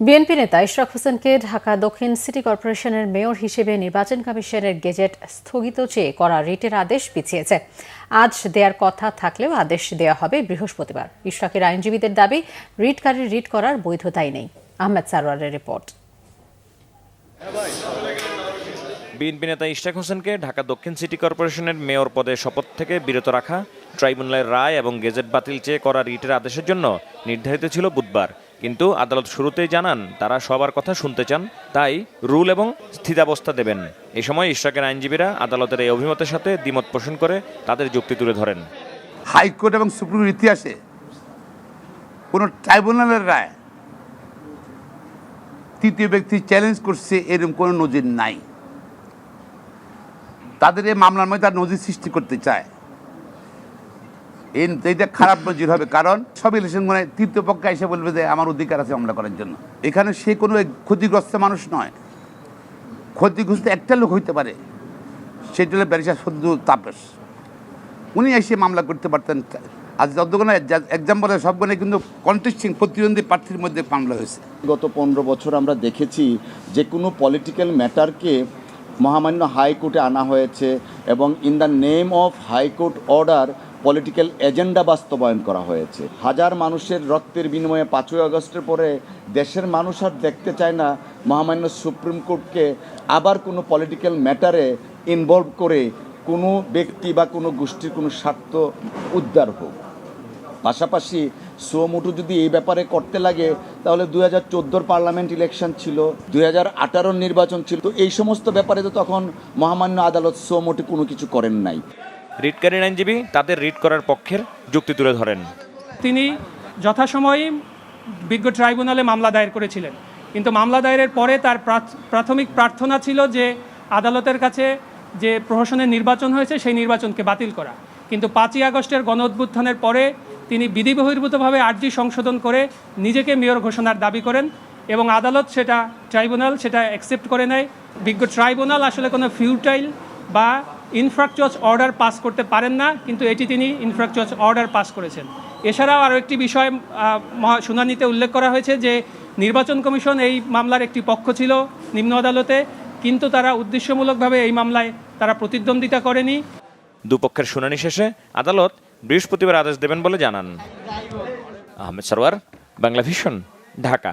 BNP নেতা ইশরাক হোসেনকে ঢাকা দক্ষিণ সিটি কর্পোরেশনের মেয়র হিসেবে নির্বাচন কমিশনের গেজেট স্থগিত চেয়ে করা রিটের আদেশ পিছিয়েছে। আজ দেওয়ার কথা থাকলেও আদেশ দেওয়া হবে বৃহস্পতিবার। ইশরাকের আইনজীবীদের দাবি, রিটকারীর রিট করার বৈধতাই নেই। আহমেদ সারওয়ারের রিপোর্ট। বিএনপি নেতা ইশরাক হোসেনকে ঢাকা দক্ষিণ সিটি কর্পোরেশনের মেয়র পদে শপথ থেকে বিরত রাখা, ট্রাইব্যুনালের রায় এবং গেজেট বাতিল চেয়ে করা রিটের আদেশের জন্য নির্ধারিত ছিল বুধবার। কিন্তু আদালত শুরুতেই জানান তারা সবার কথা শুনতে চান, তাই রুল এবং স্থিতাবস্থা দেবেন। এ সময় ইশরাকের আইনজীবীরা আদালতের এই অভিমতের সাথে দ্বিমত পোষণ করে তাদের যুক্তি তুলে ধরেন। হাইকোর্ট এবং সুপ্রিম কোর্টের ইতিহাসে কোনো ট্রাইব্যুনালের রায় তৃতীয় ব্যক্তি চ্যালেঞ্জ করছে এরকম কোনো নজির নাই। তাদের এই মামলার মধ্যে তার নজির সৃষ্টি করতে চায়, এইটা খারাপ নজির হবে। কারণ সব ইলেকশন মানে তৃতীয় পক্ষে এসে বলবে যে আমার অধিকার আছে মামলা করার জন্য। এখানে সে কোনো ক্ষতিগ্রস্ত মানুষ নয়, ক্ষতিগ্রস্ত একটা লোক হইতে পারে, সেটা হলো ব্যারিস্টার সদ্দুল তাপস। উনি এসে মামলা করতে পারতেন। আজ যতগুলো এক্সাম্পল সবগুলো কিন্তু কন্টেস্টিং প্রতিদ্বন্দ্বী প্রার্থীর মধ্যে মামলা হয়েছে। গত 15 বছর আমরা দেখেছি যে কোনো পলিটিক্যাল ম্যাটারকে মহামান্য হাইকোর্টে আনা হয়েছে এবং in the name of high court order political agenda বাস্তবায়ন করা হয়েছে। হাজার মানুষের রক্তের বিনিময়ে 5ই আগস্টের পরে দেশের মানুষ আর দেখতে চায় না মহামান্য সুপ্রিম কোর্টকে আবার কোনো পলিটিক্যাল ম্যাটারে ইনভলভ করে কোনো ব্যক্তি বা কোনো গোষ্ঠীর কোনো স্বার্থ উদ্ধার হোক। পাশাপাশি সুমোটো যদি এই ব্যাপারে করতে লাগে তাহলে 2014 পার্লামেন্ট ইলেকশন ছিল, 2018 নির্বাচন ছিল, তো এই সমস্ত ব্যাপারে তো তখন মহামান্য আদালত সুমোটো কোনো কিছু করেন নাই। রিটকারীর আইনজীবী তাদের রিট করার পক্ষের যুক্তি তুলে ধরেন। তিনি যথাসময়ে বিজ্ঞ ট্রাইব্যুনালে মামলা দায়ের করেছিলেন, কিন্তু মামলা দায়েরের পরে তার প্রাথমিক প্রার্থনা ছিল যে আদালতের কাছে যে প্রহসনের নির্বাচন হয়েছে সেই নির্বাচনকে বাতিল করা। কিন্তু 5ই আগস্টের গণ অভ্যুত্থানের পরে তিনি বিধিবহির্ভূতভাবে আর্জি সংশোধন করে নিজেকে মেয়র ঘোষণার দাবি করেন এবং আদালত ট্রাইব্যুনাল সেটা অ্যাকসেপ্ট করে নেয়। বিজ্ঞ ট্রাইব্যুনাল আসলে কোনো ফিউটাইল বা ইনফ্রাকচার্জ অর্ডার পাস করতে পারেন না, কিন্তু এটি তিনি ইনফ্রাকচার্জ অর্ডার পাস করেছেন। এছাড়াও আরও একটি বিষয় শুনানিতে উল্লেখ করা হয়েছে যে নির্বাচন কমিশন এই মামলার একটি পক্ষ ছিল নিম্ন আদালতে, কিন্তু তারা উদ্দেশ্যমূলকভাবে এই মামলায় তারা প্রতিদ্বন্দ্বিতা করেনি। দুপক্ষের শুনানি শেষে আদালত বৃহস্পতিবার আদেশ দেবেন বলে জানান। আহমেদ সারওয়ার, বাংলা ভিশন, ঢাকা।